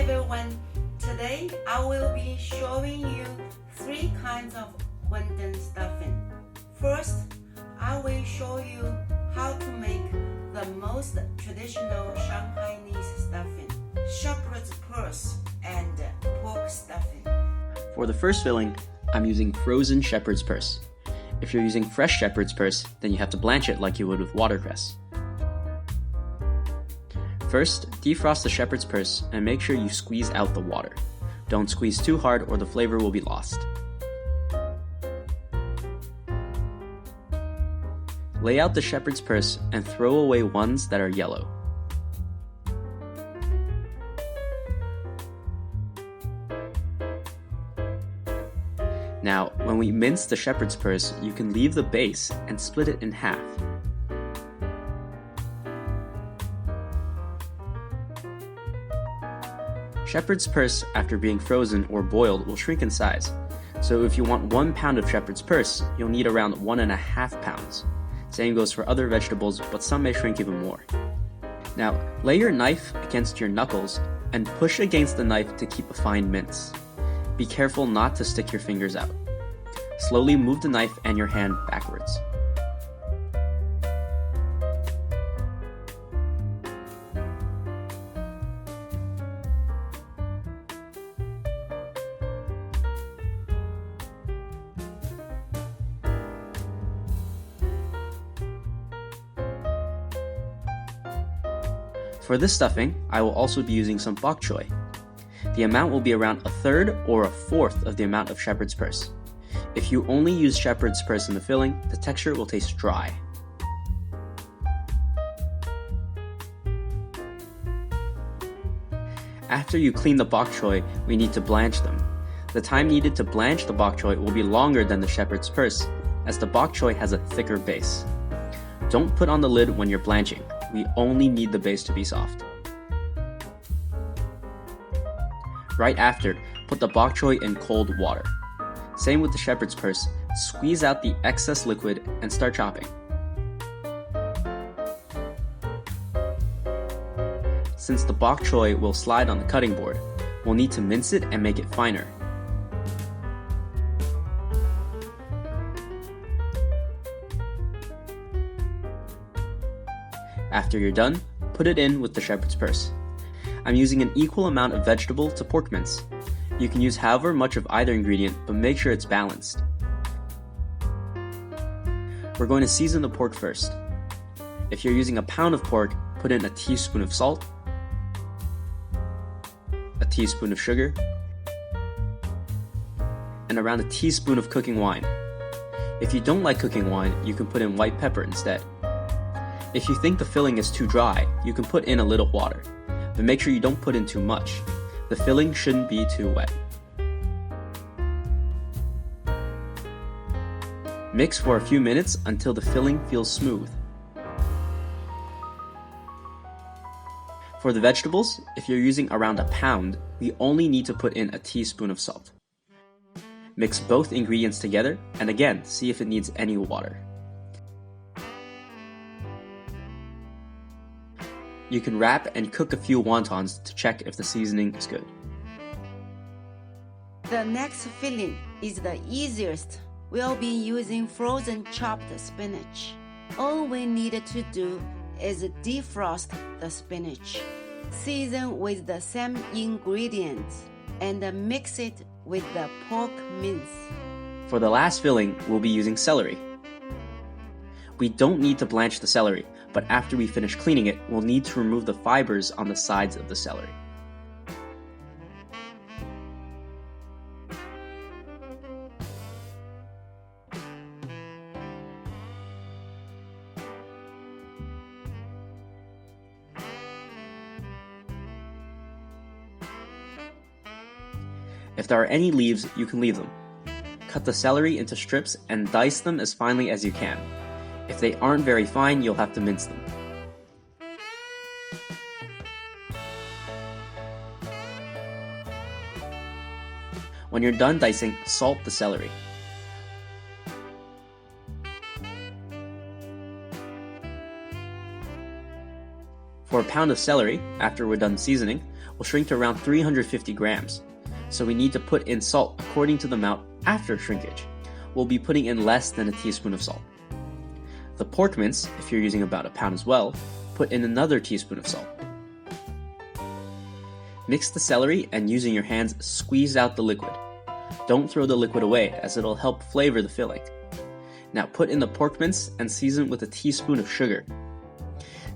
everyone, today I will be showing you 3 kinds of Wonton stuffing. First, I will show you how to make the most traditional Shanghainese stuffing, shepherd's purse and pork stuffing. For the first filling, I'm using frozen shepherd's purse. If you're using fresh shepherd's purse, then you have to blanch it like you would with watercress. First, defrost the shepherd's purse and make sure you squeeze out the water. Don't squeeze too hard or the flavor will be lost. Lay out the shepherd's purse and throw away ones that are yellow. Now, when we mince the shepherd's purse, you can leave the base and split it in half. Shepherd's purse, after being frozen or boiled, will shrink in size. So if you want 1 pound of shepherd's purse, you'll need around 1.5 pounds. Same goes for other vegetables, but some may shrink even more. Now, lay your knife against your knuckles and push against the knife to keep a fine mince. Be careful not to stick your fingers out. Slowly move the knife and your hand backwards. For this stuffing, I will also be using some bokchoy. The amount will be around 1/3 or 1/4 of the amount of shepherd's purse. If you only use shepherd's purse in the filling, the texture will taste dry. After you clean the bokchoy, we need to blanch them. The time needed to blanch the bokchoy will be longer than the shepherd's purse, as the bokchoy has a thicker base. Don't put on the lid when you're blanching. We only need the base to be soft. Right after, put the bokchoy in cold water. Same with the shepherd's purse, squeeze out the excess liquid and start chopping. Since the bokchoy will slide on the cutting board, we'll need to mince it and make it finer. After you're done, put it in with the shepherd's purse. I'm using an equal amount of vegetable to pork mince. You can use however much of either ingredient, but make sure it's balanced. We're going to season the pork first. If you're using a pound of pork, put in a teaspoon of salt, a teaspoon of sugar, and around a teaspoon of cooking wine. If you don't like cooking wine, you can put in white pepper instead. If you think the filling is too dry, you can put in a little water, but make sure you don't put in too much. The filling shouldn't be too wet. Mix for a few minutes until the filling feels smooth. For the vegetables, if you're using around a pound, we only need to put in a teaspoon of salt. Mix both ingredients together and again, see if it needs any water. You can wrap and cook a few wontons to check if the seasoning is good. The next filling is the easiest. We'll be using frozen chopped spinach. All we need to do is defrost the spinach, season with the same ingredients, and mix it with the pork mince. For the last filling, we'll be using celery. We don't need to blanch the celery, but after we finish cleaning it, we'll need to remove the fibers on the sides of the celery. If there are any leaves, you can leave them. Cut the celery into strips and dice them as finely as you can. If they aren't very fine, you'll have to mince them. When you're done dicing, salt the celery. For a pound of celery, after we're done seasoning, will shrink to around 350 grams, so we need to put in salt according to the amount after shrinkage. We'll be putting in less than a teaspoon of salt. The pork mince, if you're using about a pound as well, put in another teaspoon of salt. Mix the celery and using your hands squeeze out the liquid. Don't throw the liquid away as it'll help flavor the filling. Now put in the pork mince and season with a teaspoon of sugar.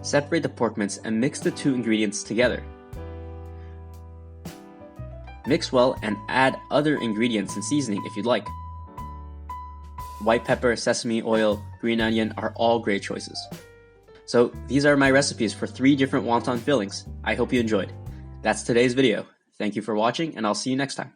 Separate the pork mince and mix the two ingredients together. Mix well and add other ingredients and seasoning if you'd like. White pepper, sesame oil, green onion are all great choices. So these are my recipes for 3 different wonton fillings. I hope you enjoyed. That's today's video. Thank you for watching, and I'll see you next time.